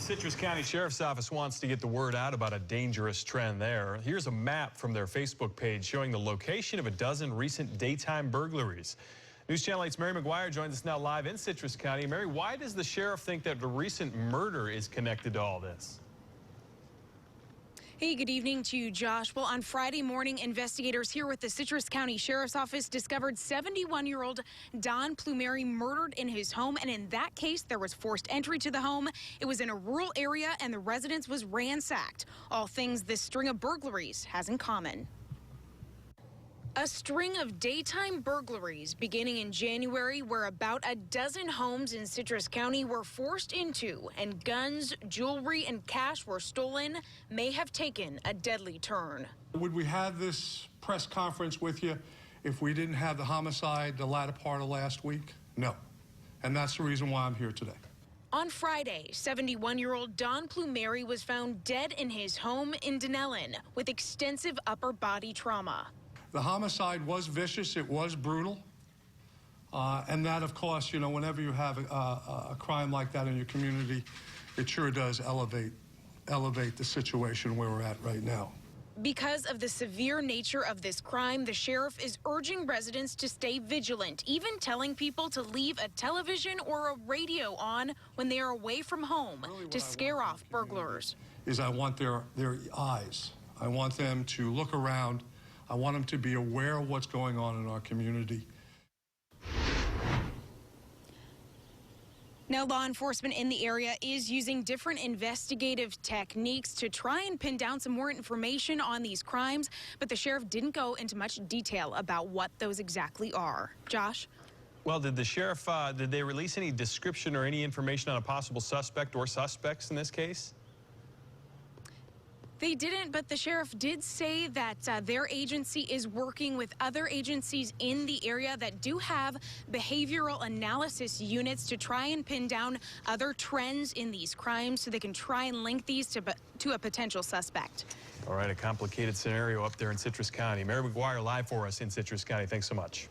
Citrus County Sheriff's Office wants to get the word out about a dangerous trend there. Here's a map from their Facebook page showing the location of a dozen recent daytime burglaries. News Channel 8's Mary McGuire joins us now live in Citrus County. Mary, why does the sheriff think that the recent murder is connected to all this? Hey, good evening to you, Josh. Well, on Friday morning, investigators here with the Citrus County Sheriff's Office discovered 71-year-old Don Plumeri murdered in his home. And in that case, there was forced entry to the home. It was in a rural area and the residence was ransacked. All things this string of burglaries has in common. A string of daytime burglaries beginning in January, where about a dozen homes in Citrus County were forced into and guns, jewelry, and cash were stolen, may have taken a deadly turn. Would we have this press conference with you if we didn't have the homicide the latter part of last week? No. And that's the reason why I'm here today. On Friday, 71-year-old Don Plumeri was found dead in his home in Dunellen with extensive upper body trauma. The homicide was vicious, it was brutal, and that, of course, you know, whenever you have a crime like that in your community, it sure does elevate the situation where we're at right now. Because of the severe nature of this crime, the sheriff is urging residents to stay vigilant, even telling people to leave a television or a radio on when they are away from home to scare off burglars. I want their eyes. I want them to look around. I want them to be aware of what's going on in our community. Now, law enforcement in the area is using different investigative techniques to try and pin down some more information on these crimes, but the sheriff didn't go into much detail about what those exactly are. Josh? Well, did the sheriff, did they release any description or any information on a possible suspect or suspects in this case? They didn't, but the sheriff did say that their agency is working with other agencies in the area that do have behavioral analysis units to try and pin down other trends in these crimes so they can try and link these to a potential suspect. All right, a complicated scenario up there in Citrus County. Mary McGuire live for us in Citrus County. Thanks so much.